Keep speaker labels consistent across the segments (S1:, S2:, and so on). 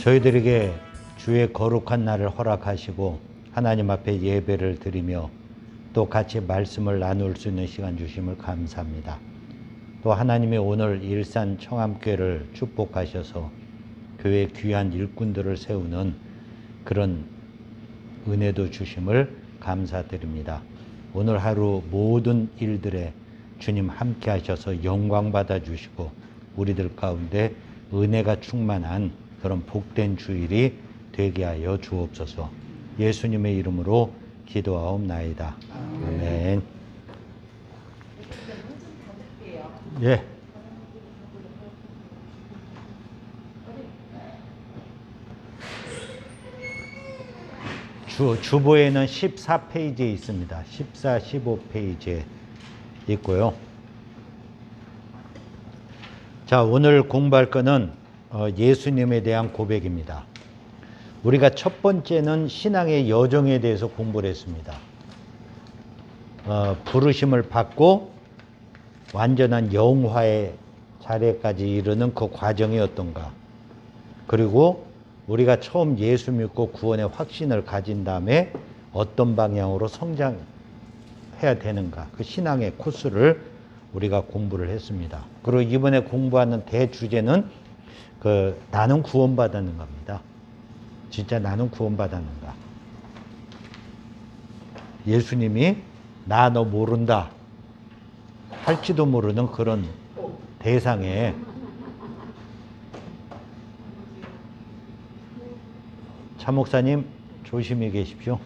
S1: 저희들에게 주의 거룩한 날을 허락하시고 하나님 앞에 예배를 드리며 또 같이 말씀을 나눌 수 있는 시간 주심을 감사합니다. 또 하나님의 오늘 일산 청암교회를 축복하셔서 교회 귀한 일꾼들을 세우는 그런 은혜도 주심을 감사드립니다. 오늘 하루 모든 일들에 주님 함께 하셔서 영광 받아 주시고 우리들 가운데 은혜가 충만한 그런 복된 주일이 되게 하여 주옵소서. 예수님의 이름으로 기도하옵나이다. 아멘. 예. 주보에는 14페이지에 있습니다. 14, 15페이지에 있고요. 자, 오늘 공부할 거는 예수님에 대한 고백입니다. 우리가 첫 번째는 신앙의 여정에 대해서 공부를 했습니다. 부르심을 받고 완전한 영화의 자리까지 이르는 그 과정이 어떤가. 그리고 우리가 처음 예수 믿고 구원의 확신을 가진 다음에 어떤 방향으로 성장해야 되는가. 그 신앙의 코스를 우리가 공부를 했습니다. 그리고 이번에 공부하는 대주제는 나는 구원받았는 겁니다. 진짜 나는 구원받았는가. 예수님이 나 너 모른다 할지도 모르는 그런 대상에 차 목사님 조심히 계십시오.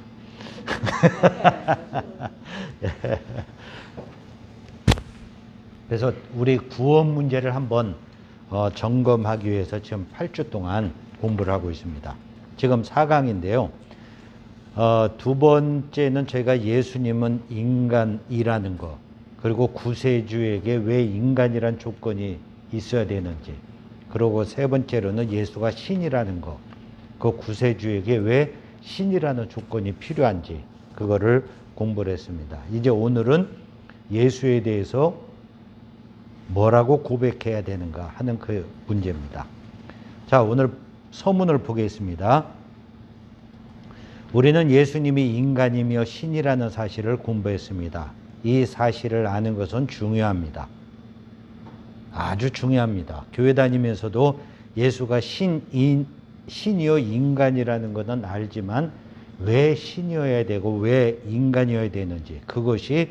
S1: 그래서 우리 구원 문제를 한번 점검하기 위해서 지금 8주 동안 공부를 하고 있습니다. 지금 4강인데요. 두 번째는 저희가 예수님은 인간이라는 거, 그리고 구세주에게 왜 인간이란 조건이 있어야 되는지, 그리고 세 번째로는 예수가 신이라는 거, 그 구세주에게 왜 신이라는 조건이 필요한지 그거를 공부를 했습니다. 이제 오늘은 예수에 대해서 뭐라고 고백해야 되는가 하는 그 문제입니다. 자, 오늘 서문을 보겠습니다. 우리는 예수님이 인간이며 신이라는 사실을 공부했습니다. 이 사실을 아는 것은 중요합니다. 아주 중요합니다. 교회 다니면서도 예수가 신이요 인간이라는 것은 알지만 왜 신이어야 되고 왜 인간이어야 되는지, 그것이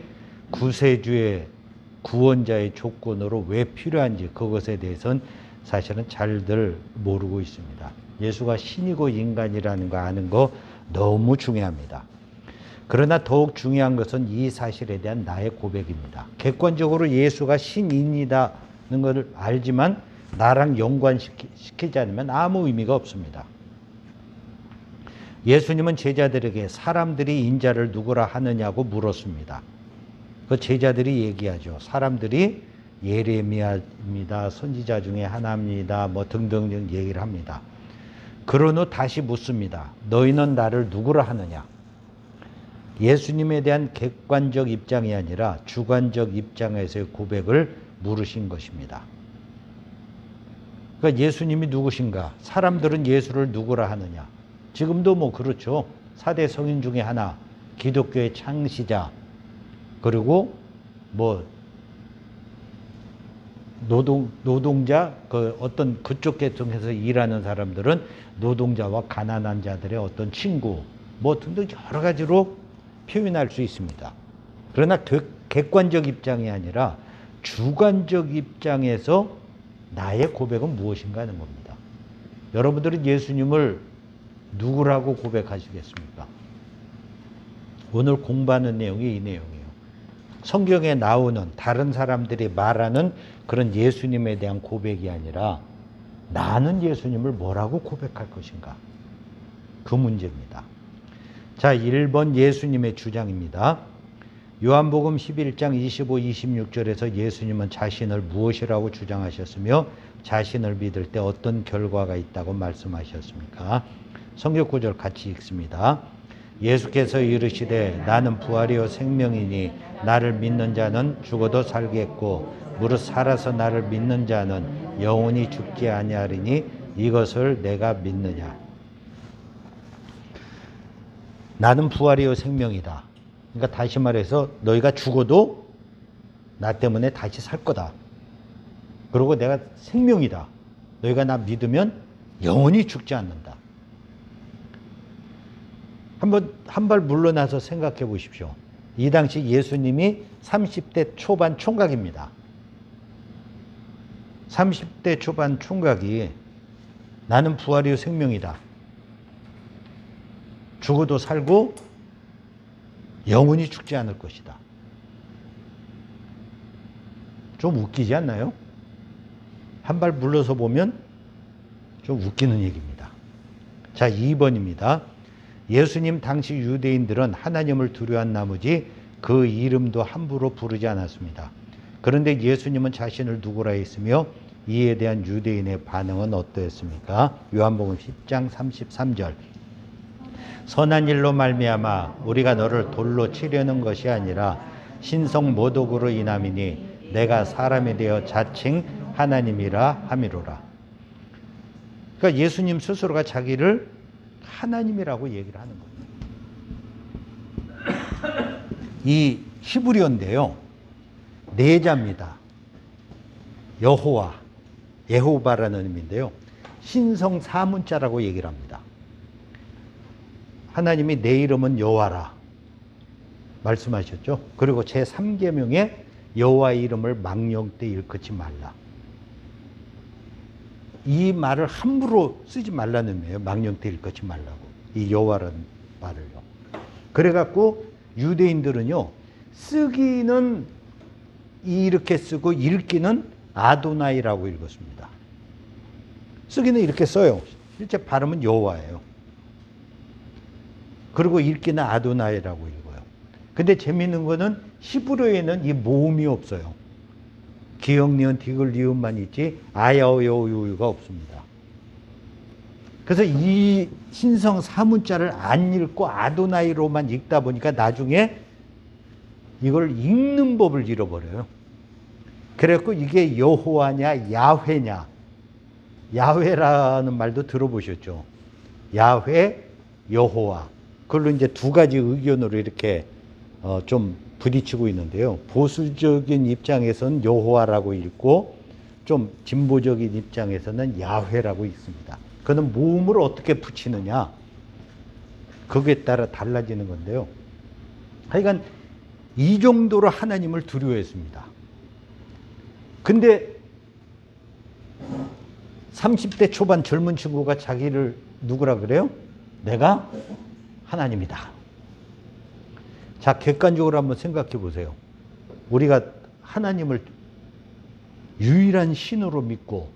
S1: 구세주의 구원자의 조건으로 왜 필요한지 그것에 대해서는 사실은 잘들 모르고 있습니다. 예수가 신이고 인간이라는 거 아는 거 너무 중요합니다. 그러나 더욱 중요한 것은 이 사실에 대한 나의 고백입니다. 객관적으로 예수가 신인이라는 것을 알지만 나랑 연관시키지 않으면 아무 의미가 없습니다. 예수님은 제자들에게 사람들이 인자를 누구라 하느냐고 물었습니다. 그 제자들이 얘기하죠. 사람들이 예레미야입니다. 선지자 중에 하나입니다. 뭐 등등 얘기를 합니다. 그런 후 다시 묻습니다. 너희는 나를 누구라 하느냐? 예수님에 대한 객관적 입장이 아니라 주관적 입장에서의 고백을 물으신 것입니다. 그러니까 예수님이 누구신가? 사람들은 예수를 누구라 하느냐? 지금도 뭐 그렇죠. 4대 성인 중에 하나, 기독교의 창시자, 그리고 뭐 노동자, 어떤 그쪽 계통에서 일하는 사람들은 노동자와 가난한 자들의 어떤 친구, 뭐 등등 여러 가지로 표현할 수 있습니다. 그러나 객관적 입장이 아니라 주관적 입장에서 나의 고백은 무엇인가 하는 겁니다. 여러분들은 예수님을 누구라고 고백하시겠습니까? 오늘 공부하는 내용이 이 내용이에요. 성경에 나오는 다른 사람들이 말하는 그런 예수님에 대한 고백이 아니라 나는 예수님을 뭐라고 고백할 것인가? 그 문제입니다. 자, 1번 예수님의 주장입니다. 요한복음 11장 25, 26절에서 예수님은 자신을 무엇이라고 주장하셨으며 자신을 믿을 때 어떤 결과가 있다고 말씀하셨습니까? 성경 구절 같이 읽습니다. 예수께서 이르시되 나는 부활이요 생명이니 나를 믿는 자는 죽어도 살겠고 무릇 살아서 나를 믿는 자는 영원히 죽지 아니하리니 이것을 내가 믿느냐. 나는 부활이요 생명이다. 그러니까 다시 말해서 너희가 죽어도 나 때문에 다시 살 거다. 그리고 내가 생명이다. 너희가 나 믿으면 영원히 죽지 않는다. 한 발 물러나서 생각해 보십시오. 이 당시 예수님이 30대 초반 총각입니다. 30대 초반 총각이 나는 부활이요 생명이다. 죽어도 살고 영원히 죽지 않을 것이다. 좀 웃기지 않나요? 한 발 물러서 보면 좀 웃기는 얘기입니다. 자, 2번입니다. 예수님 당시 유대인들은 하나님을 두려워한 나머지 그 이름도 함부로 부르지 않았습니다. 그런데 예수님은 자신을 누구라 했으며 이에 대한 유대인의 반응은 어떠했습니까? 요한복음 10장 33절. 선한 일로 말미암아 우리가 너를 돌로 치려는 것이 아니라 신성 모독으로 인함이니 내가 사람이 되어 자칭 하나님이라 함이로라. 그러니까 예수님 스스로가 자기를 하나님이라고 얘기를 하는 거예요. 이 히브리어인데요, 네 자입니다. 여호와, 예호바라는 의미인데요, 신성 사문자라고 얘기를 합니다. 하나님이 내 이름은 여호와라 말씀하셨죠. 그리고 제3계명에 여호와의 이름을 망령 때 일컫지 말라. 이 말을 함부로 쓰지 말라는 의미예요. 망령 때 일컫지 말라고. 이 여호와라는 말을요. 그래갖고 유대인들은요, 쓰기는 이렇게 쓰고 읽기는 아도나이라고 읽었습니다. 쓰기는 이렇게 써요. 실제 발음은 여호와예요. 그리고 읽기는 아도나이라고 읽어요. 근데 재미있는 거는 히브리어에는 이 모음이 없어요. 기역, 니은, 디귿, 리음만 있지 아야오요유가 없습니다. 그래서 이 신성 사문자를 안 읽고 아도나이로만 읽다 보니까 나중에 이걸 읽는 법을 잃어버려요. 그래갖고 이게 여호와냐 야훼냐, 야훼라는 말도 들어보셨죠. 야훼, 여호와. 그걸로 이제 두 가지 의견으로 이렇게 좀 부딪히고 있는데요. 보수적인 입장에서는 여호와라고 읽고 좀 진보적인 입장에서는 야훼라고 읽습니다. 그는 모음을 어떻게 붙이느냐, 거기에 따라 달라지는 건데요. 하여간 이 정도로 하나님을 두려워했습니다. 근데 30대 초반 젊은 친구가 자기를 누구라 그래요? 내가 하나님이다. 자, 객관적으로 한번 생각해 보세요. 우리가 하나님을 유일한 신으로 믿고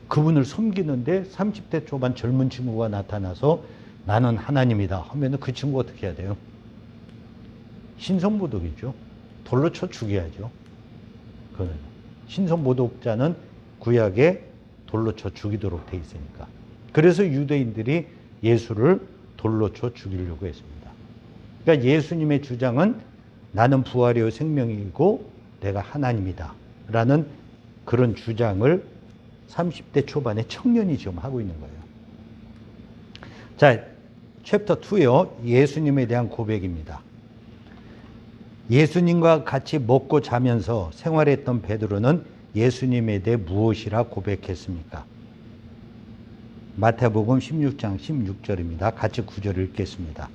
S1: 그분을 섬기는데 30대 초반 젊은 친구가 나타나서 나는 하나님이다 하면 그 친구 어떻게 해야 돼요? 신성모독이죠. 돌로 쳐 죽여야죠. 신성모독자는 구약에 돌로 쳐 죽이도록 돼 있으니까. 그래서 유대인들이 예수를 돌로 쳐 죽이려고 했습니다. 그러니까 예수님의 주장은 나는 부활이요 생명이고 내가 하나님이다 라는 그런 주장을 30대 초반의 청년이 지금 하고 있는 거예요. 자, 챕터 2요. 예수님에 대한 고백입니다. 예수님과 같이 먹고 자면서 생활했던 베드로는 예수님에 대해 무엇이라 고백했습니까? 마태복음 16장 16절입니다. 같이 구절을 읽겠습니다.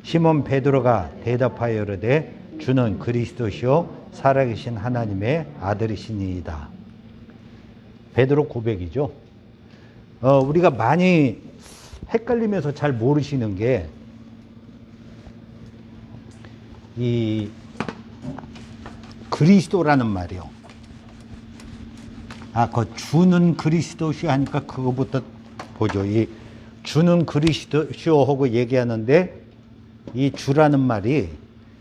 S1: 시몬 베드로가 대답하여 이르되 주는 그리스도시요 살아계신 하나님의 아들이시니이다. 베드로 고백이죠. 우리가 많이 헷갈리면서 잘 모르시는 게 이 그리스도라는 말이요. 그 주는 그리스도시요 하니까 그거부터 보죠. 이 주는 그리스도시요 하고 얘기하는데 이 주라는 말이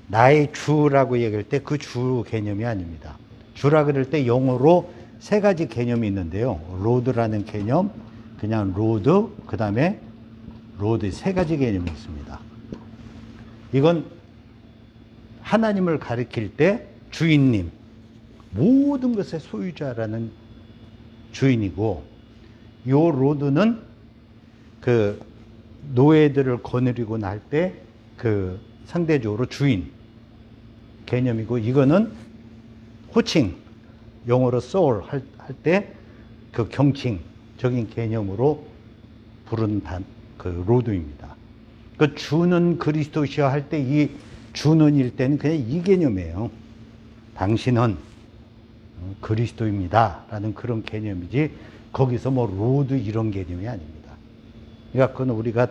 S1: 나의 주라고 얘기할 때 그 주 개념이 아닙니다. 주라 그럴 때 영어로 세 가지 개념이 있는데요. 로드라는 개념, 그냥 로드, 그 다음에 로드 세 가지 개념이 있습니다. 이건 하나님을 가리킬 때 주인님, 모든 것의 소유자라는 주인이고, 요 로드는 그 노예들을 거느리고 날 때 그 상대적으로 주인 개념이고, 이거는 호칭, 영어로 soul 할 때 그 경칭적인 개념으로 부른 그 로드입니다. 그 주는 그리스도시여 할 때 이 주는일 때는 그냥 이 개념이에요. 당신은 그리스도입니다 라는 그런 개념이지, 거기서 뭐 로드 이런 개념이 아닙니다. 그러니까 그건 우리가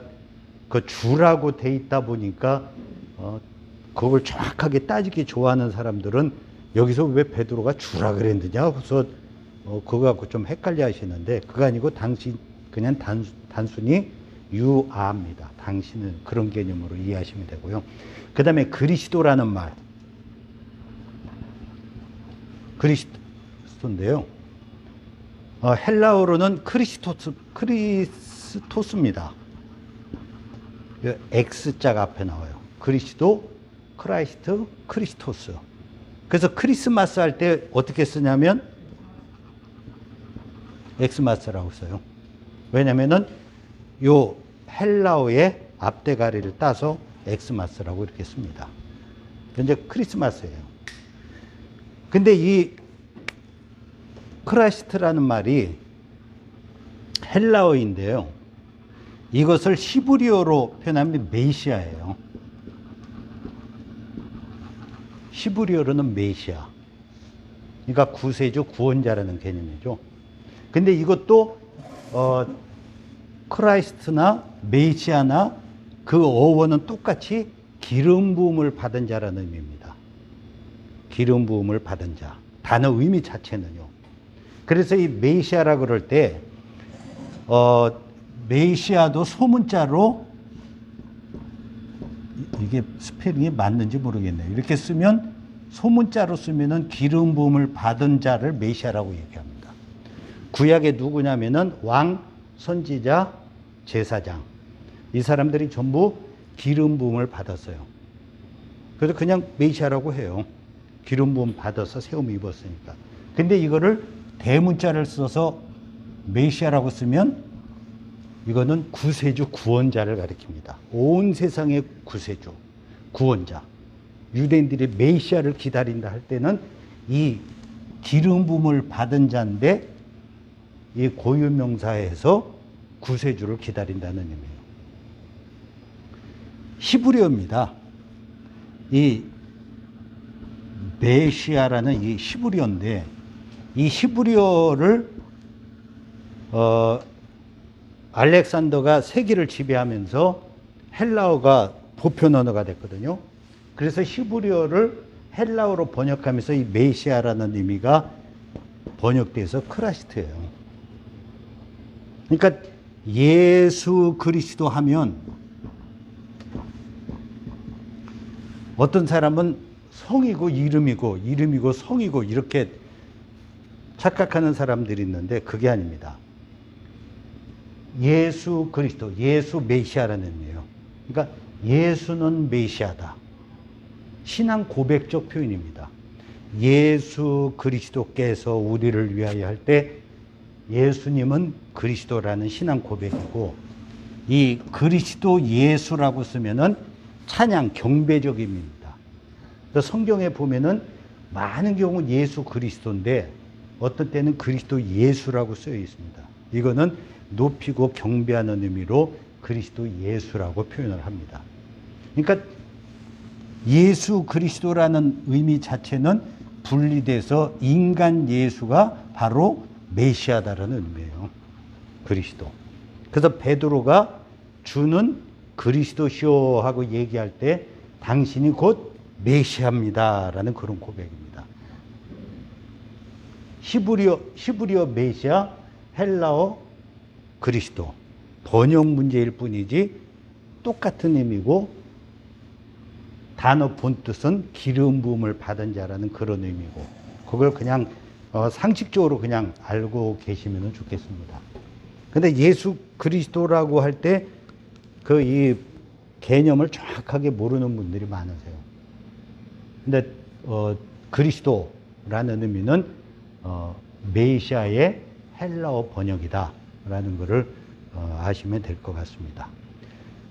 S1: 그 주라고 돼 있다 보니까 그걸 정확하게 따지기 좋아하는 사람들은 여기서 왜 베드로가 주라 그랬느냐 그래서 그거 갖고 좀 헷갈려 하시는데, 그거 아니고 그냥 단순히 you are입니다. 당신은, 그런 개념으로 이해하시면 되고요. 그 다음에 그리스도라는 말, 그리스도인데요. 헬라어로는 크리스토스입니다. X자가 앞에 나와요. 그리스도, 크라이스트, 크리스토스. 그래서 크리스마스 할 때 어떻게 쓰냐면 엑스마스라고 써요. 왜냐면은 요 헬라어의 앞대가리를 따서 엑스마스라고 이렇게 씁니다. 이제 크리스마스예요. 근데 이 크라이스트라는 말이 헬라어인데요. 이것을 히브리어로 표현하면 메시아예요. 히브리어로는 메시아. 그러니까 구세주, 구원자라는 개념이죠. 근데 이것도 크라이스트나 메시아나 그 어원은 똑같이 기름 부음을 받은 자라는 의미입니다. 기름 부음을 받은 자. 단어 의미 자체는요. 그래서 이 메시아라 그럴 때 메시아도 소문자로, 이게 스펠링이 맞는지 모르겠네요. 이렇게 쓰면, 소문자로 쓰면은 기름 부음을 받은 자를 메시아라고 얘기합니다. 구약에 누구냐면은 왕, 선지자, 제사장. 이 사람들이 전부 기름 부음을 받았어요. 그래서 그냥 메시아라고 해요. 기름 부음 받아서 세움 입었으니까. 근데 이거를 대문자를 써서 메시아라고 쓰면 이거는 구세주, 구원자를 가리킵니다. 온 세상의 구세주, 구원자. 유대인들이 메시아를 기다린다 할 때는 이 기름 부음을 받은 자인데, 이 고유명사에서 구세주를 기다린다는 의미예요. 히브리어입니다. 이 메시아라는 이 히브리어인데, 이 히브리어를 알렉산더가 세계를 지배하면서 헬라어가 보편 언어가 됐거든요. 그래서 히브리어를 헬라어로 번역하면서 이 메시아라는 의미가 번역돼서 크라이스트예요. 그러니까 예수 그리스도 하면 어떤 사람은 성이고 이름이고, 이름이고 성이고 이렇게 착각하는 사람들이 있는데 그게 아닙니다. 예수 그리스도, 예수 메시아라는 의미예요. 그러니까 예수는 메시아다. 신앙 고백적 표현입니다. 예수 그리스도께서 우리를 위하여 할 때 예수님은 그리스도라는 신앙 고백이고, 이 그리스도 예수라고 쓰면은 찬양, 경배적 의미입니다. 그래서 성경에 보면은 많은 경우 예수 그리스도인데 어떤 때는 그리스도 예수라고 쓰여 있습니다. 이거는 높이고 경배하는 의미로 그리스도 예수라고 표현을 합니다. 그러니까 예수 그리스도라는 의미 자체는 분리돼서 인간 예수가 바로 메시아다라는 의미예요. 그리스도. 그래서 베드로가 주는 그리스도시오 하고 얘기할 때 당신이 곧 메시아입니다라는 그런 고백입니다. 히브리어 메시아, 헬라어 그리스도. 번역 문제일 뿐이지 똑같은 의미고, 단어 본뜻은 기름 부음을 받은 자라는 그런 의미고, 그걸 그냥 상식적으로 그냥 알고 계시면 좋겠습니다. 근데 예수 그리스도라고 할 때 그 이 개념을 정확하게 모르는 분들이 많으세요. 근데 그리스도라는 의미는 메시아의 헬라어 번역이다. 라는 것을 아시면 될 것 같습니다.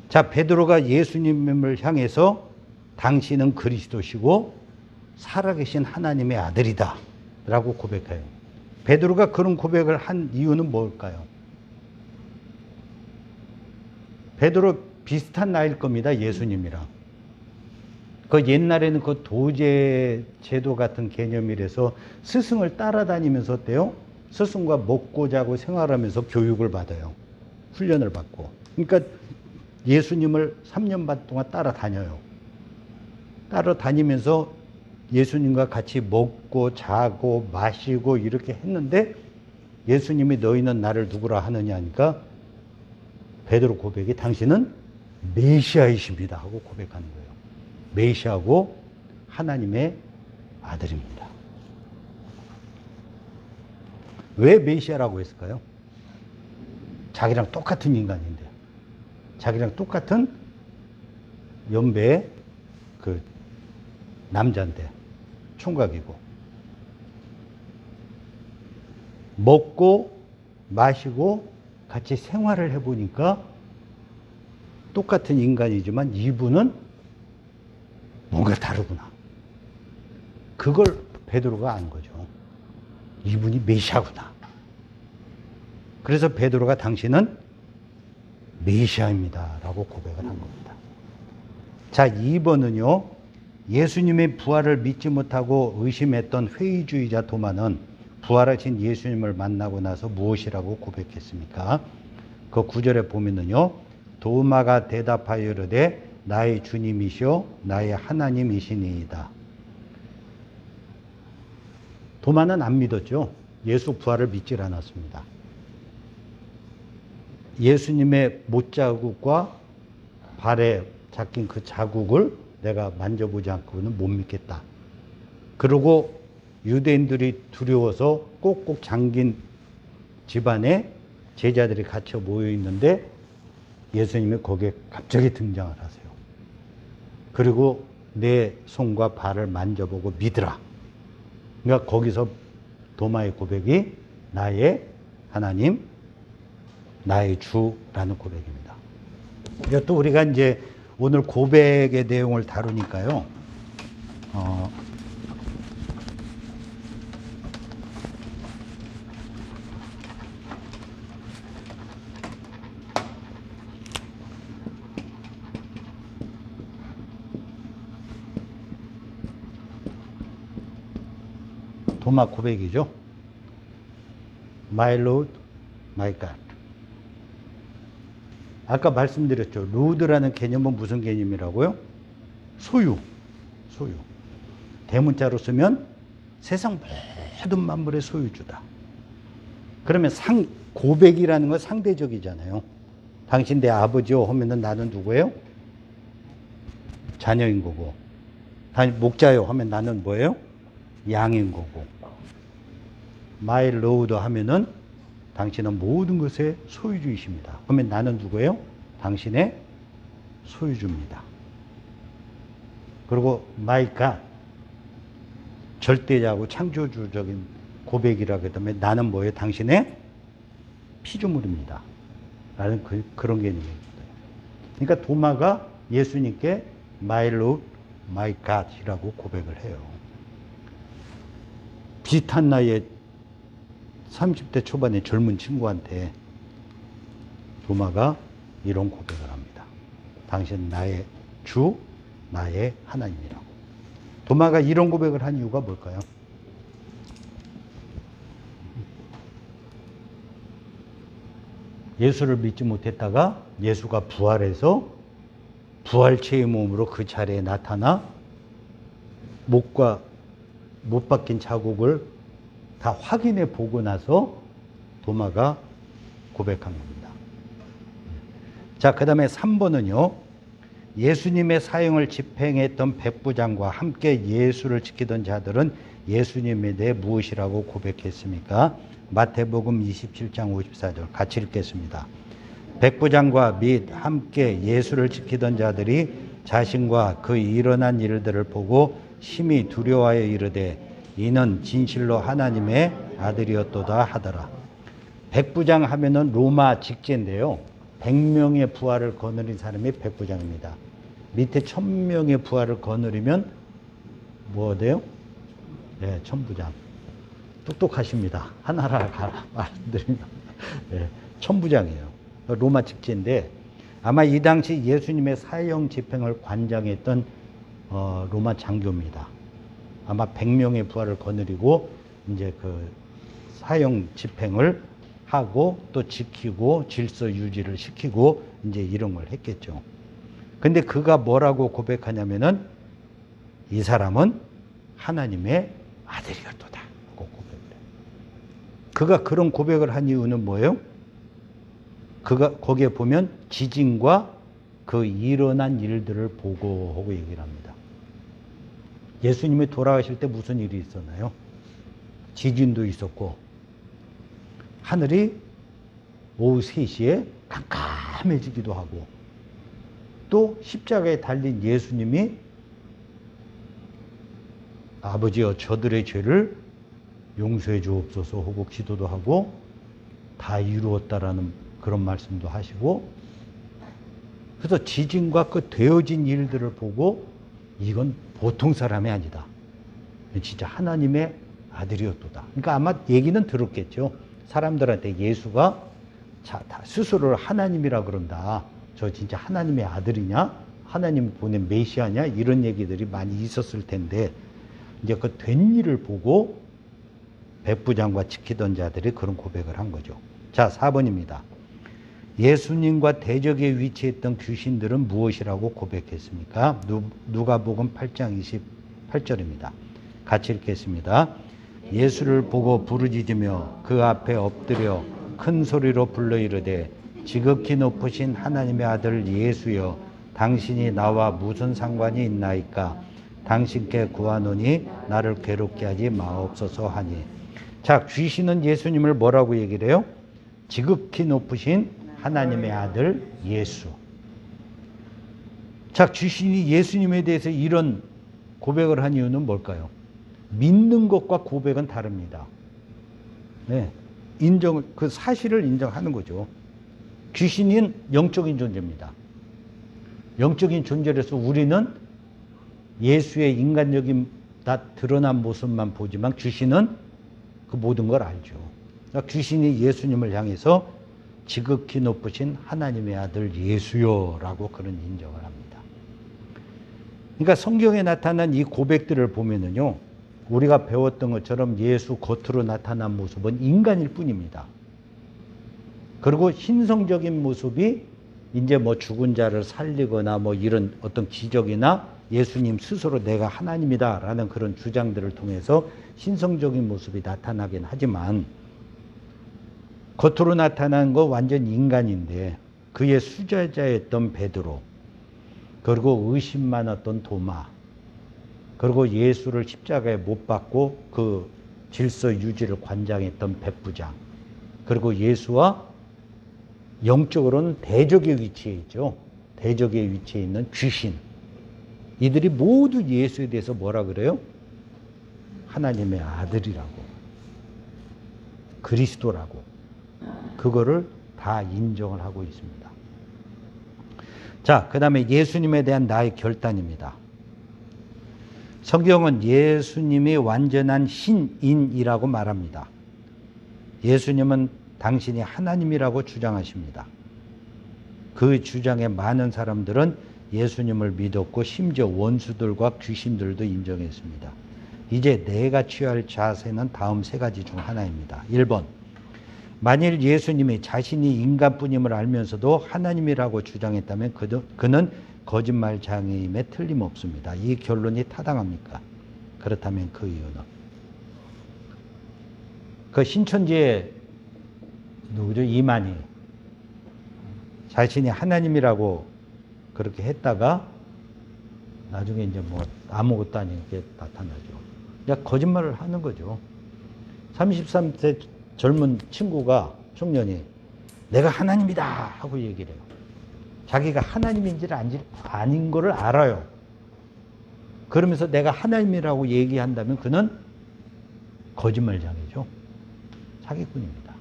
S1: 자, 베드로가 예수님을 향해서 당신은 그리스도시고 살아계신 하나님의 아들이다 라고 고백해요. 베드로가 그런 고백을 한 이유는 뭘까요? 베드로 비슷한 나이일 겁니다. 예수님이랑. 그 옛날에는 그 도제 제도 같은 개념이라서 스승을 따라다니면서 어때요? 스승과 먹고 자고 생활하면서 교육을 받아요. 훈련을 받고. 그러니까 예수님을 3년 반 동안 따라다녀요. 따라다니면서 예수님과 같이 먹고 자고 마시고 이렇게 했는데 예수님이 너희는 나를 누구라 하느냐 하니까 베드로 고백이 당신은 메시아이십니다 하고 고백하는 거예요. 메시아고 하나님의 아들입니다. 왜 메시아라고 했을까요? 자기랑 똑같은 인간인데, 자기랑 똑같은 연배의 그 남자인데, 총각이고, 먹고 마시고 같이 생활을 해보니까 똑같은 인간이지만 이분은 뭔가 다르구나. 그걸 베드로가 안 거죠. 이분이 메시아구나. 그래서 베드로가 당신은 메시아입니다 라고 고백을 한 겁니다. 자, 2번은요. 예수님의 부활을 믿지 못하고 의심했던 회의주의자 도마는 부활하신 예수님을 만나고 나서 무엇이라고 고백했습니까? 그 9절에 보면은요. 도마가 대답하여 이르되 나의 주님이시오 나의 하나님이시니이다. 도마는 안 믿었죠. 예수 부활을 믿질 않았습니다. 예수님의 못자국과 발에 잡힌 그 자국을 내가 만져보지 않고는 못 믿겠다. 그리고 유대인들이 두려워서 꼭꼭 잠긴 집안에 제자들이 갇혀 모여 있는데 예수님이 거기에 갑자기 등장을 하세요. 그리고 내 손과 발을 만져보고 믿으라. 그러니까 거기서 도마의 고백이 나의 하나님, 나의 주라는 고백입니다. 또 우리가 이제 오늘 고백의 내용을 다루니까요. 도마 고백이죠. My Lord, my God. 아까 말씀드렸죠. 로드라는 개념은 무슨 개념이라고요? 소유. 대문자로 쓰면 세상 모든 만물의 소유주다. 그러면 고백이라는 건 상대적이잖아요. 당신 내 아버지요 하면은 나는 누구예요? 자녀인 거고. 목자요 하면 나는 뭐예요? 양인 거고. My Lord 하면은 당신은 모든 것의 소유주이십니다. 그러면 나는 누구예요? 당신의 소유주입니다. 그리고 My God, 절대자고 창조주적인 고백이라고 하면 나는 뭐예요? 당신의 피조물입니다. 라는 그런 개념입니다. 그러니까 도마가 예수님께 My Lord, My God 이라고 고백을 해요. 비슷한 나이에 30대 초반의 젊은 친구한테 도마가 이런 고백을 합니다. 당신 나의 주, 나의 하나님이라고. 도마가 이런 고백을 한 이유가 뭘까요? 예수를 믿지 못했다가 예수가 부활해서 부활체의 몸으로 그 자리에 나타나 못 박힌 자국을 다 확인해 보고 나서 도마가 고백한 겁니다. 자, 그 다음에 3번은요. 예수님의 사형을 집행했던 백부장과 함께 예수를 지키던 자들은 예수님에 대해 무엇이라고 고백했습니까? 마태복음 27장 54절 같이 읽겠습니다. 백부장과 및 함께 예수를 지키던 자들이 자신과 그 일어난 일들을 보고 심히 두려워하여 이르되 이는 진실로 하나님의 아들이었도다 하더라. 백부장 하면은 로마 직제인데요. 100명의 부하를 거느린 사람이 백부장입니다. 밑에 1000명의 부하를 거느리면 뭐 돼요? 네, 천부장. 똑똑하십니다. 하나라 가라 말씀드리면. 네, 천부장이에요. 로마 직제인데 아마 이 당시 예수님의 사형 집행을 관장했던 로마 장교입니다. 아마 100명의 부하를 거느리고 이제 그 사형 집행을 하고 또 지키고 질서 유지를 시키고 이제 이런 걸 했겠죠. 근데 그가 뭐라고 고백하냐면은 이 사람은 하나님의 아들이었도다. 그가 그런 고백을 한 이유는 뭐예요? 그가 거기에 보면 지진과 그 일어난 일들을 보고 하고 얘기를 합니다. 예수님이 돌아가실 때 무슨 일이 있었나요? 지진도 있었고 하늘이 오후 3시에 깜깜해지기도 하고 또 십자가에 달린 예수님이 아버지여 저들의 죄를 용서해 주옵소서 하고 기도도 하고 다 이루었다라는 그런 말씀도 하시고 그래서 지진과 그 되어진 일들을 보고 이건 보통 사람이 아니다. 진짜 하나님의 아들이었도다. 그러니까 아마 얘기는 들었겠죠. 사람들한테 예수가 스스로를 하나님이라 그런다. 저 진짜 하나님의 아들이냐? 하나님 보낸 메시아냐? 이런 얘기들이 많이 있었을 텐데 이제 그 된 일을 보고 백부장과 지키던 자들이 그런 고백을 한 거죠. 자, 4번입니다. 예수님과 대적에 위치했던 귀신들은 무엇이라고 고백했습니까? 누가복음 8장 28절입니다. 같이 읽겠습니다. 예수를 보고 부르짖으며 그 앞에 엎드려 큰 소리로 불러 이르되 지극히 높으신 하나님의 아들 예수여 당신이 나와 무슨 상관이 있나이까 당신께 구하노니 나를 괴롭게 하지 마옵소서 하니. 자, 귀신은 예수님을 뭐라고 얘기를 해요? 지극히 높으신 하나님의 아들 예수. 자, 귀신이 예수님에 대해서 이런 고백을 한 이유는 뭘까요? 믿는 것과 고백은 다릅니다. 네, 그 사실을 인정하는 거죠. 귀신은 영적인 존재입니다. 영적인 존재로서 우리는 예수의 인간적인 드러난 모습만 보지만 귀신은 그 모든 걸 알죠. 그러니까 귀신이 예수님을 향해서 지극히 높으신 하나님의 아들 예수요라고 그런 인정을 합니다. 그러니까 성경에 나타난 이 고백들을 보면은요, 우리가 배웠던 것처럼 예수 겉으로 나타난 모습은 인간일 뿐입니다. 그리고 신성적인 모습이 이제 뭐 죽은 자를 살리거나 뭐 이런 어떤 기적이나 예수님 스스로 내가 하나님이다라는 그런 주장들을 통해서 신성적인 모습이 나타나긴 하지만 겉으로 나타난 거 완전 인간인데 그의 수제자였던 베드로, 그리고 의심 많았던 도마, 그리고 예수를 십자가에 못 박고 그 질서 유지를 관장했던 백부장, 그리고 예수와 영적으로는 대적의 위치에 있죠. 대적의 위치에 있는 귀신. 이들이 모두 예수에 대해서 뭐라 그래요? 하나님의 아들이라고, 그리스도라고, 그거를 다 인정을 하고 있습니다. 자, 그 다음에 예수님에 대한 나의 결단입니다. 성경은 예수님이 완전한 신인이라고 말합니다. 예수님은 당신이 하나님이라고 주장하십니다. 그 주장에 많은 사람들은 예수님을 믿었고 심지어 원수들과 귀신들도 인정했습니다. 이제 내가 취할 자세는 다음 3가지 중 하나입니다. 1번, 만일 예수님이 자신이 인간뿐임을 알면서도 하나님이라고 주장했다면 그는 거짓말장애임에 틀림없습니다. 이 결론이 타당합니까? 그렇다면 그 이유는? 그 신천지의 누구죠? 이만희. 자신이 하나님이라고 그렇게 했다가 나중에 이제 뭐 아무것도 아닌 게 나타나죠. 그냥 거짓말을 하는 거죠. 33세 젊은 친구가, 청년이 내가 하나님이다 하고 얘기를 해요. 자기가 하나님인지를 아닌 거를 알아요. 그러면서 내가 하나님이라고 얘기한다면 그는 거짓말장애죠. 사기꾼입니다.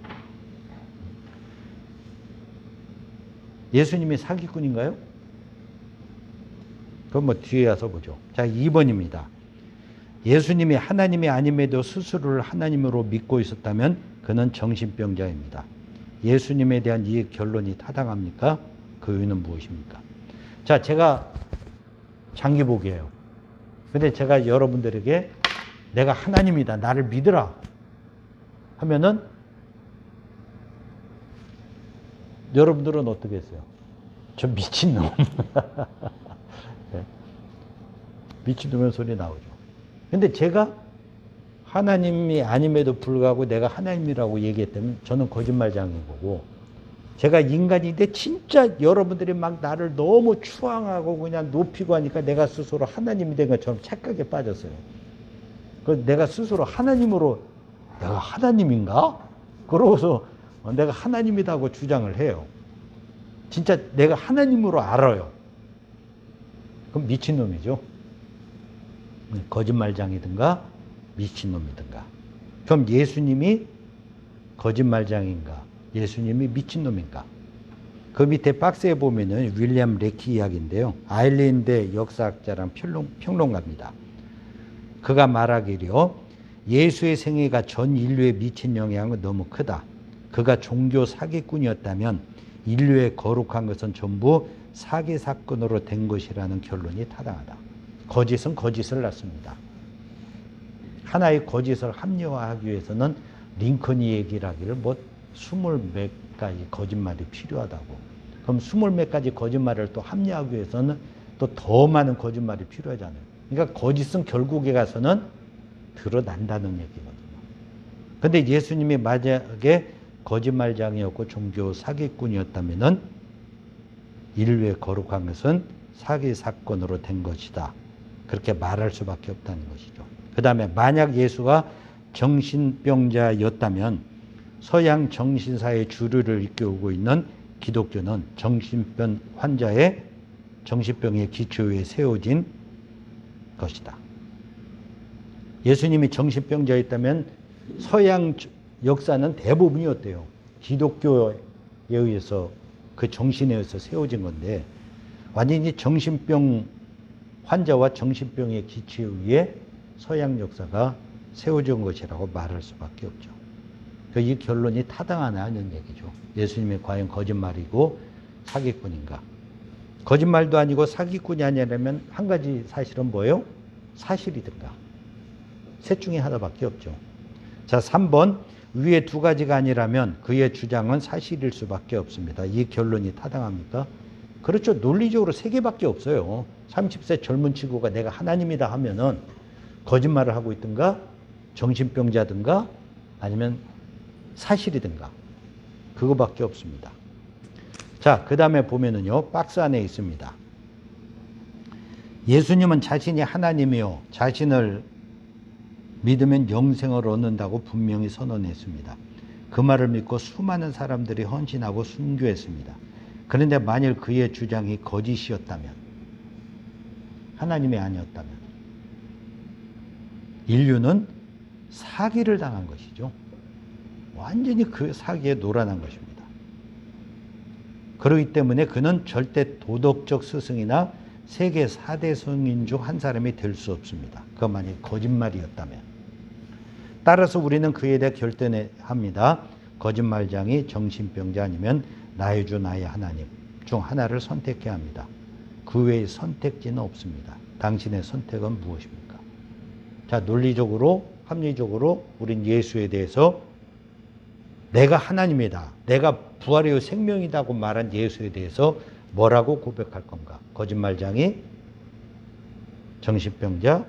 S1: 예수님이 사기꾼인가요? 그건 뭐 뒤에 와서 보죠. 자, 2번입니다. 예수님이 하나님이 아님에도 스스로를 하나님으로 믿고 있었다면 그는 정신병자입니다. 예수님에 대한 이 결론이 타당합니까? 그 이유는 무엇입니까? 자, 제가 장기복이에요. 근데 제가 여러분들에게 내가 하나님이다, 나를 믿으라 하면은 여러분들은 어떻게 했어요? 저 미친놈. 네. 미친놈의 소리 나오죠. 근데 제가 하나님이 아님에도 불구하고 내가 하나님이라고 얘기했다면 저는 거짓말장인 거고, 제가 인간인데 진짜 여러분들이 막 나를 너무 추앙하고 그냥 높이고 하니까 내가 스스로 하나님이 된 것처럼 착각에 빠졌어요. 내가 스스로 하나님으로 내가 하나님인가? 그러고서 내가 하나님이라고 주장을 해요. 진짜 내가 하나님으로 알아요. 그럼 미친놈이죠. 거짓말장이든가 미친놈이든가. 그럼 예수님이 거짓말장인가? 예수님이 미친놈인가? 그 밑에 박스에 보면은 윌리엄 레키 이야기인데요. 아일랜드 역사학자랑 평론가입니다. 그가 말하기로 예수의 생애가 전 인류에 미친 영향은 너무 크다. 그가 종교 사기꾼이었다면 인류의 거룩한 것은 전부 사기 사건으로 된 것이라는 결론이 타당하다. 거짓은 거짓을 낳습니다. 하나의 거짓을 합리화하기 위해서는 링컨이 얘기를 하기를 뭐 20몇 가지 거짓말이 필요하다고. 그럼 20몇 가지 거짓말을 또 합리화하기 위해서는 또 더 많은 거짓말이 필요하잖아요. 그러니까 거짓은 결국에 가서는 드러난다는 얘기거든요. 근데 예수님이 만약에 거짓말장이었고 종교 사기꾼이었다면은 인류의 거룩한 것은 사기 사건으로 된 것이다. 그렇게 말할 수밖에 없다는 것이죠. 그 다음에 만약 예수가 정신병자였다면 서양 정신사의 주류를 이끌고 있는 기독교는 정신병 환자의 정신병의 기초에 세워진 것이다. 예수님이 정신병자였다면 서양 역사는 대부분이 어때요? 기독교에 의해서 그 정신에 의해서 세워진 건데 완전히 정신병 환자와 정신병의 기초에 의해 서양 역사가 세워진 것이라고 말할 수밖에 없죠. 이 결론이 타당하냐는 얘기죠. 예수님이 과연 거짓말이고 사기꾼인가? 거짓말도 아니고 사기꾼이 아니라면 한 가지 사실은 뭐예요? 사실이든가. 셋 중에 하나밖에 없죠. 자, 3번. 위에 두 가지가 아니라면 그의 주장은 사실일 수밖에 없습니다. 이 결론이 타당합니까? 그렇죠. 논리적으로 세 개밖에 없어요. 30세 젊은 친구가 내가 하나님이다 하면은 거짓말을 하고 있든가 정신병자든가 아니면 사실이든가 그거밖에 없습니다. 자, 그 다음에 보면은요, 박스 안에 있습니다. 예수님은 자신이 하나님이요 자신을 믿으면 영생을 얻는다고 분명히 선언했습니다. 그 말을 믿고 수많은 사람들이 헌신하고 순교했습니다. 그런데 만일 그의 주장이 거짓이었다면, 하나님이 아니었다면 인류는 사기를 당한 것이죠. 완전히 그 사기에 놀아난 것입니다. 그렇기 때문에 그는 절대 도덕적 스승이나 세계 4대 성인 중 한 사람이 될 수 없습니다. 그가 만약 거짓말이었다면. 따라서 우리는 그에 대해 결단합니다. 거짓말장이 정신병자 아니면 나의 주 나의 하나님 중 하나를 선택해야 합니다. 그 외의 선택지는 없습니다. 당신의 선택은 무엇입니까? 자, 논리적으로 합리적으로 우린 예수에 대해서 내가 하나님이다, 내가 부활의 생명이다고 말한 예수에 대해서 뭐라고 고백할 건가? 거짓말장이, 정신병자,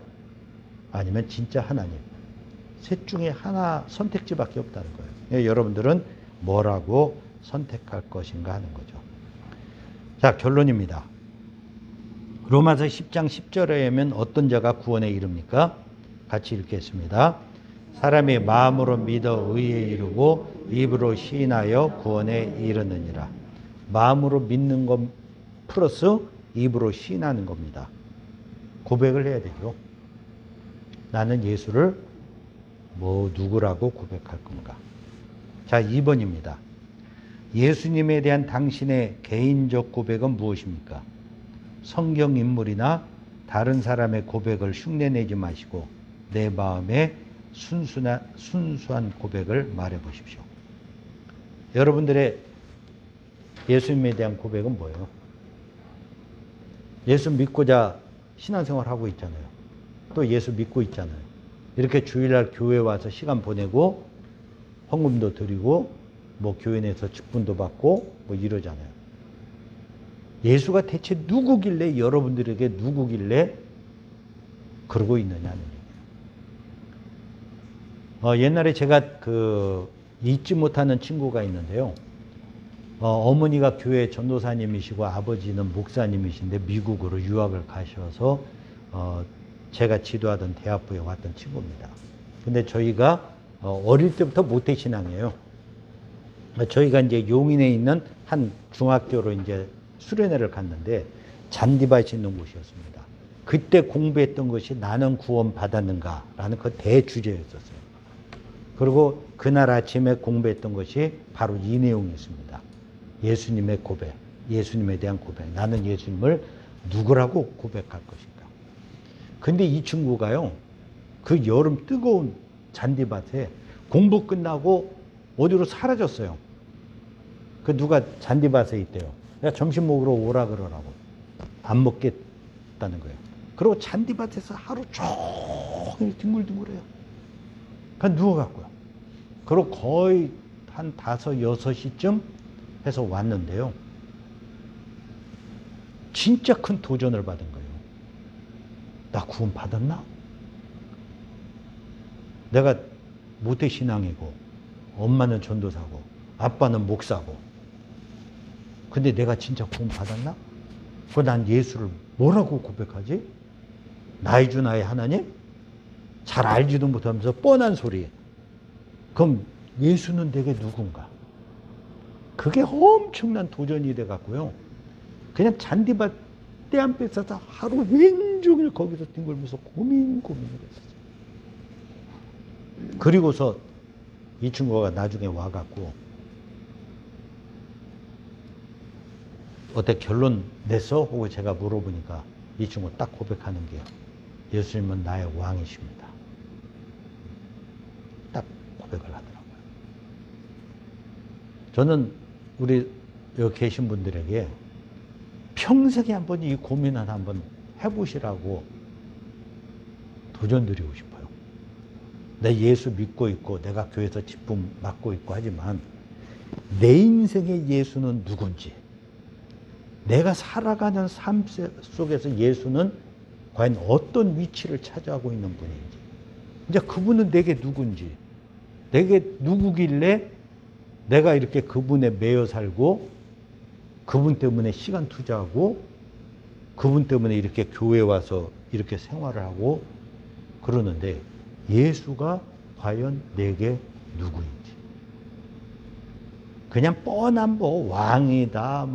S1: 아니면 진짜 하나님. 셋 중에 하나 선택지밖에 없다는 거예요. 여러분들은 뭐라고 선택할 것인가 하는 거죠. 자, 결론입니다. 로마서 10장 10절에 보면 어떤 자가 구원에 이릅니까? 같이 읽겠습니다. 사람이 마음으로 믿어 의에 이르고 입으로 시인하여 구원에 이르느니라. 마음으로 믿는 것 플러스 입으로 시인하는 겁니다. 고백을 해야 되죠. 나는 예수를 누구라고 고백할 건가? 자, 2번입니다. 예수님에 대한 당신의 개인적 고백은 무엇입니까? 성경 인물이나 다른 사람의 고백을 흉내내지 마시고 내 마음의 순수한 고백을 말해 보십시오. 여러분들의 예수님에 대한 고백은 뭐예요? 예수 믿고자 신앙생활 하고 있잖아요. 또 예수 믿고 있잖아요. 이렇게 주일날 교회 와서 시간 보내고 헌금도 드리고 뭐 교회 내에서 직분도 받고 뭐 이러잖아요. 예수가 대체 누구길래 여러분들에게 누구길래 그러고 있느냐는 얘기예요. 옛날에 제가 잊지 못하는 친구가 있는데요. 어머니가 교회 전도사님이시고 아버지는 목사님이신데 미국으로 유학을 가셔서 제가 지도하던 대학부에 왔던 친구입니다. 근데 저희가 어릴 때부터 모태신앙이에요. 저희가 이제 용인에 있는 한 중학교로 이제 수련회를 갔는데 잔디밭이 있는 곳이었습니다. 그때 공부했던 것이 나는 구원 받았는가라는 그 대주제였었어요. 그리고 그날 아침에 공부했던 것이 바로 이 내용이었습니다. 예수님의 고백, 예수님에 대한 고백. 나는 예수님을 누구라고 고백할 것인가. 근데 이 친구가요, 그 여름 뜨거운 잔디밭에 공부 끝나고 어디로 사라졌어요. 그 누가 잔디밭에 있대요. 야, 점심 먹으러 오라 그러라고. 안 먹겠다는 거예요. 그리고 잔디밭에서 하루 종일 뒹굴뒹굴해요. 그냥 누워갖고요. 그리고 거의 한 5, 6시쯤 해서 왔는데요. 진짜 큰 도전을 받은 거예요. 나 구원 받았나? 내가 모태신앙이고 엄마는 전도사고 아빠는 목사고 근데 내가 진짜 구원 받았나? 난 예수를 뭐라고 고백하지? 나의 주 나의 하나님? 잘 알지도 못하면서 뻔한 소리. 그럼 예수는 내게 누군가? 그게 엄청난 도전이 돼갖고요. 그냥 잔디밭 때 안 뺏어서 하루 왼종일 거기서 뒹굴면서 고민을 했었어요. 그리고서 이 친구가 나중에 와갖고 어떻게 결론 냈어? 하고 제가 물어보니까 이 친구 딱 고백하는 게 예수님은 나의 왕이십니다. 딱 고백을 하더라고요. 저는 우리 여기 계신 분들에게 평생에 한번 이 고민을 한번 해보시라고 도전드리고 싶어요. 내 예수 믿고 있고 내가 교회에서 직분 맡고 있고 하지만 내 인생의 예수는 누군지, 내가 살아가는 삶 속에서 예수는 과연 어떤 위치를 차지하고 있는 분인지, 이제 그분은 내게 누군지, 내게 누구길래 내가 이렇게 그분에 매여 살고 그분 때문에 시간 투자하고 그분 때문에 이렇게 교회 와서 이렇게 생활을 하고 그러는데 예수가 과연 내게 누구인지. 그냥 뻔한 왕이다,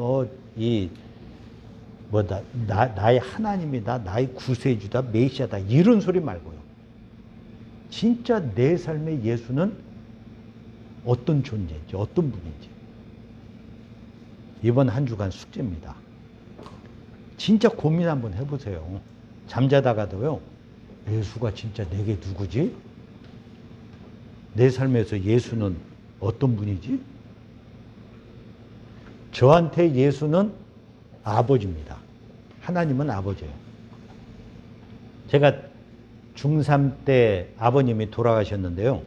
S1: 나의 하나님이다, 나의 구세주다, 메시아다, 이런 소리 말고요. 진짜 내 삶의 예수는 어떤 존재인지, 어떤 분인지. 이번 한 주간 숙제입니다. 진짜 고민 한번 해보세요. 잠자다가도요, 예수가 진짜 내게 누구지? 내 삶에서 예수는 어떤 분이지? 저한테 예수는 아버지입니다. 하나님은 아버지예요. 제가 중3 때 아버님이 돌아가셨는데요.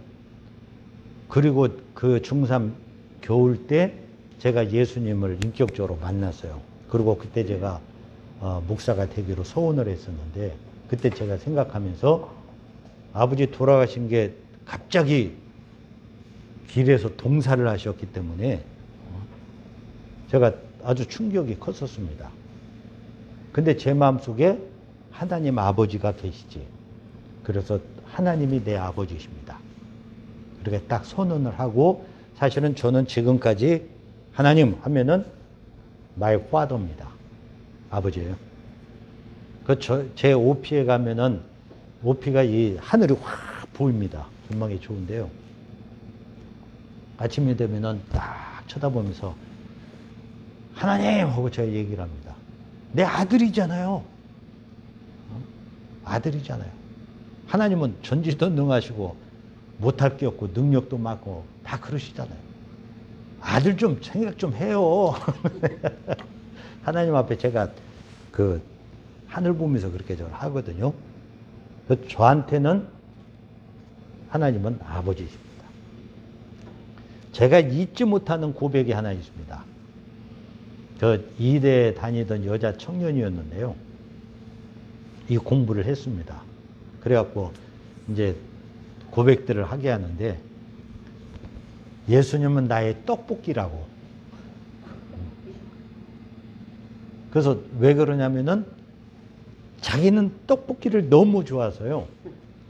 S1: 그리고 그 중3 겨울 때 제가 예수님을 인격적으로 만났어요. 그리고 그때 제가 목사가 되기로 소원을 했었는데 그때 제가 생각하면서 아버지 돌아가신 게 갑자기 길에서 동사를 하셨기 때문에 제가 아주 충격이 컸었습니다. 근데 제 마음속에 하나님 아버지가 계시지. 그래서 하나님이 내 아버지십니다. 그렇게 딱 선언을 하고, 사실은 저는 지금까지 하나님 하면은 나의 파더입니다. 아버지예요. 제 오피에 가면은 오피가 이 하늘이 확 보입니다. 전망이 좋은데요. 아침이 되면은 딱 쳐다보면서 하나님 하고 제가 얘기를 합니다. 내 아들이잖아요. 아들이잖아요. 하나님은 전지전능하시고 못할 게 없고 능력도 많고 다 그러시잖아요. 아들 좀 생각 좀 해요. 하나님 앞에 제가 그 하늘 보면서 그렇게 저를 하거든요. 저한테는 하나님은 아버지십니다. 제가 잊지 못하는 고백이 하나 있습니다. 저 이대 다니던 여자 청년이었는데요. 이 공부를 했습니다. 그래갖고 이제 고백들을 하게 하는데 예수님은 나의 떡볶이라고. 그래서 왜 그러냐면은 자기는 떡볶이를 너무 좋아서요.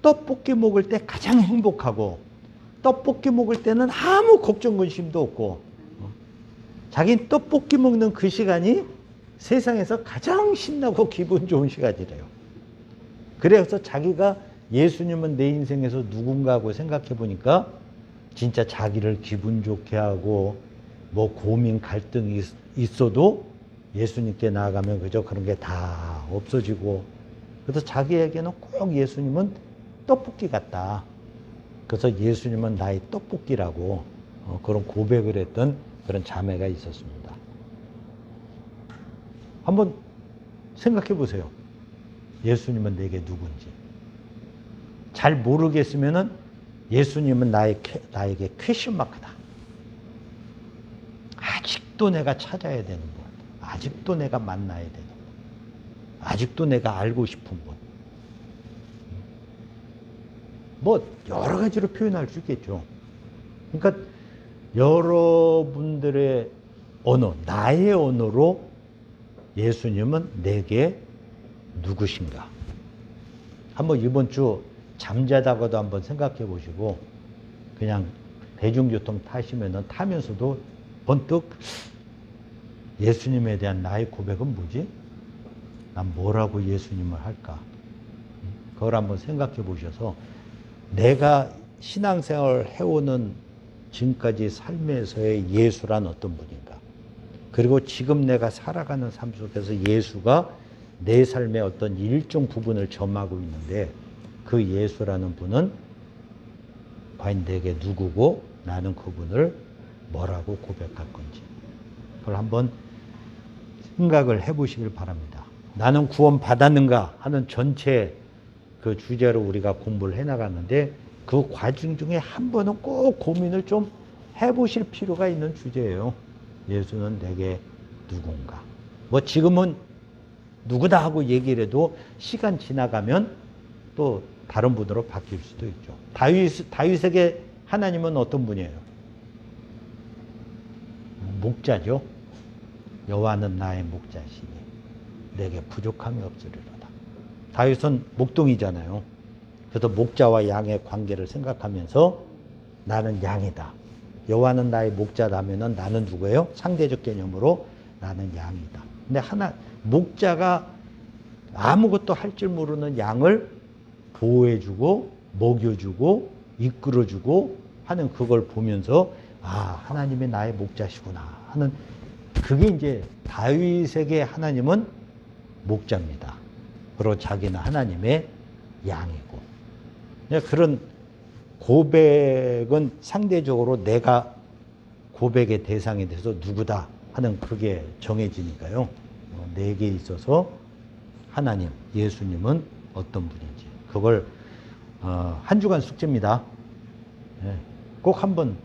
S1: 떡볶이 먹을 때 가장 행복하고 떡볶이 먹을 때는 아무 걱정 근심도 없고 자기는 떡볶이 먹는 그 시간이 세상에서 가장 신나고 기분 좋은 시간이래요. 그래서 자기가 예수님은 내 인생에서 누군가 하고 생각해 보니까 진짜 자기를 기분 좋게 하고 뭐 고민 갈등이 있어도 예수님께 나아가면 그저 그런 게 다 없어지고 그래서 자기에게는 꼭 예수님은 떡볶이 같다. 그래서 예수님은 나의 떡볶이라고 그런 고백을 했던 그런 자매가 있었습니다. 한번 생각해 보세요. 예수님은 내게 누군지. 잘 모르겠으면은 예수님은 나에게 퀘션 마크다. 아직도 내가 찾아야 되는 분. 아직도 내가 만나야 되는 분. 아직도 내가 알고 싶은 분. 뭐 여러 가지로 표현할 수 있겠죠. 그러니까 여러분들의 언어, 나의 언어로 예수님은 내게 누구신가? 한번 이번 주 잠자다가도 한번 생각해 보시고 그냥 대중교통 타시면은 타면서도 번뜩 예수님에 대한 나의 고백은 뭐지? 난 뭐라고 예수님을 할까? 그걸 한번 생각해 보셔서 내가 신앙생활을 해오는 지금까지 삶에서의 예수란 어떤 분인가? 그리고 지금 내가 살아가는 삶 속에서 예수가 내 삶의 어떤 일정 부분을 점하고 있는데 그 예수라는 분은 과연 내게 누구고 나는 그분을 뭐라고 고백할 건지 그걸 한번 생각을 해보시길 바랍니다. 나는 구원 받았는가 하는 전체 그 주제로 우리가 공부를 해나갔는데 그 과정 중에 한 번은 꼭 고민을 좀 해보실 필요가 있는 주제예요. 예수는 내게 누군가. 뭐 지금은 누구다 하고 얘기를 해도 시간 지나가면 또 다른 분으로 바뀔 수도 있죠. 다윗에게 하나님은 어떤 분이에요? 목자죠. 여호와는 나의 목자시니 내게 부족함이 없으리로다. 다윗은 목동이잖아요. 그래서 목자와 양의 관계를 생각하면서 나는 양이다. 여호와는 나의 목자라면은 나는 누구예요? 상대적 개념으로 나는 양이다. 근데 목자가 아무것도 할 줄 모르는 양을 보호해주고 먹여주고 이끌어주고 하는 그걸 보면서 아 하나님이 나의 목자시구나 하는 그게 이제 다윗에게 하나님은 목자입니다. 그리고 자기는 하나님의 양이고 그런 고백은 상대적으로 내가 고백의 대상이 돼서 누구다 하는 그게 정해지니까요. 내게 있어서 하나님, 예수님은 어떤 분인지 그걸 한 주간 숙제입니다. 꼭 한번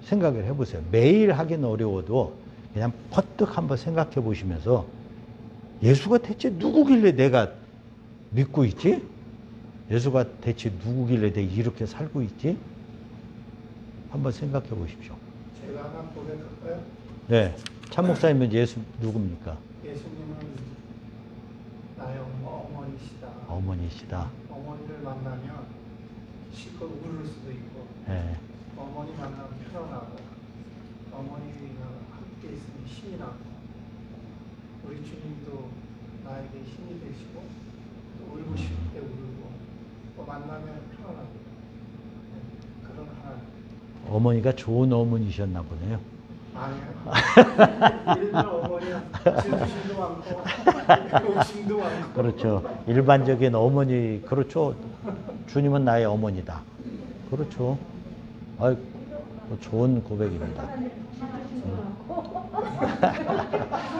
S1: 생각을 해보세요. 매일 하기는 어려워도 그냥 퍼뜩 한번 생각해 보시면서 예수가 대체 누구길래 내가 믿고 있지? 예수가 대체 누구길래 내가 이렇게 살고 있지? 한번 생각해 보십시오.
S2: 제가 하나 고백할까요?
S1: 네. 참 목사님은 예수 누굽니까?
S2: 예수님은 나의 어머니시다.
S1: 어머니시다.
S2: 어머니를 만나면 실컷 울을 수도 있고
S1: 네.
S2: 어머니 만나면 편안하고 어머니가 함께 있으면 신이 나고 우리 주님도 나에게 신이 되시고 또 울고 싶을 때 울고 또 만나면 편안하고 그런 하나님.
S1: 어머니가 좋은 어머니셨나 보네요.
S2: 아니에요. 일반 어머니는 질투심도 많고 욕심도 많고.
S1: 그렇죠. 일반적인 어머니, 그렇죠. 주님은 나의 어머니다. 그렇죠. 아이, 좋은 고백입니다.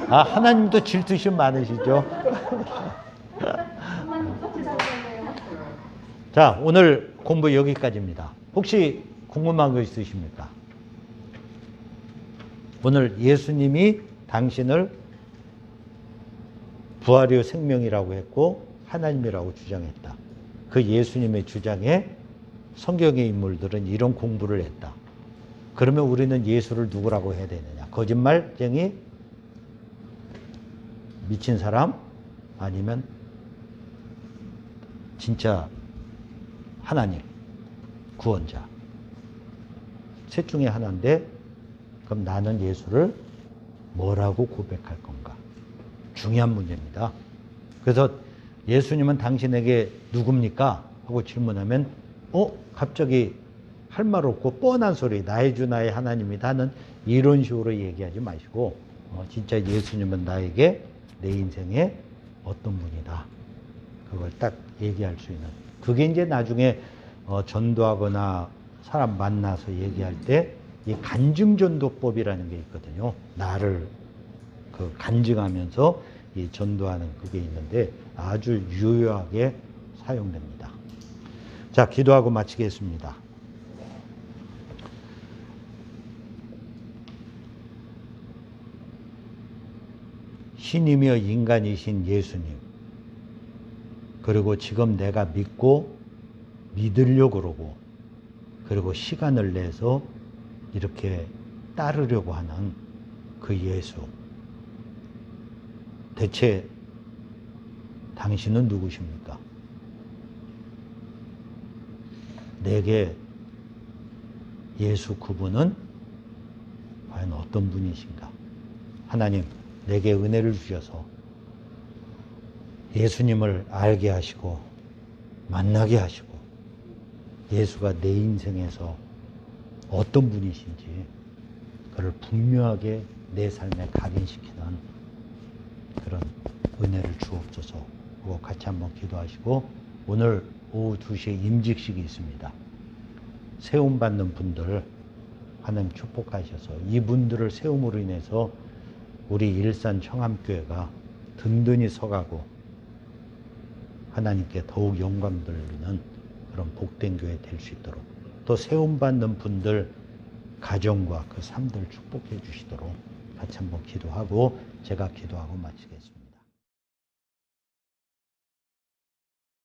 S1: 아, 하나님도 질투심 많으시죠? 자, 오늘 공부 여기까지입니다. 혹시 궁금한 거 있으십니까? 오늘 예수님이 당신을 부활이요 생명이라고 했고 하나님이라고 주장했다. 그 예수님의 주장에 성경의 인물들은 이런 공부를 했다. 그러면 우리는 예수를 누구라고 해야 되느냐? 거짓말쟁이? 미친 사람? 아니면 진짜 하나님, 구원자. 셋 중에 하나인데 그럼 나는 예수를 뭐라고 고백할 건가? 중요한 문제입니다. 그래서 예수님은 당신에게 누굽니까? 하고 질문하면 갑자기 할 말 없고 뻔한 소리, 나의 주 나의 하나님이다 하는 이런 식으로 얘기하지 마시고 진짜 예수님은 나에게 내 인생에 어떤 분이다. 그걸 딱 얘기할 수 있는. 그게 이제 나중에 전도하거나 사람 만나서 얘기할 때 이 간증전도법이라는 게 있거든요. 나를 간증하면서 이 전도하는 그게 있는데 아주 유효하게 사용됩니다. 자, 기도하고 마치겠습니다. 신이며 인간이신 예수님, 그리고 지금 내가 믿고 믿으려고 그러고 그리고 시간을 내서 이렇게 따르려고 하는 그 예수, 대체 당신은 누구십니까? 내게 예수 그분은 과연 어떤 분이신가? 하나님, 내게 은혜를 주셔서 예수님을 알게 하시고 만나게 하시고 예수가 내 인생에서 어떤 분이신지 그를 분명하게 내 삶에 각인시키는 그런 은혜를 주옵소서. 그거 같이 한번 기도하시고 오늘 오후 2시에 임직식이 있습니다. 세움받는 분들 하나님 축복하셔서 이분들을 세움으로 인해서 우리 일산 청암교회가 든든히 서가고 하나님께 더욱 영광 돌리는 그런 복된 교회 될 수 있도록 또 세움받는 분들 가정과 그 삶들 축복해 주시도록 같이 한번 기도하고 제가 기도하고 마치겠습니다.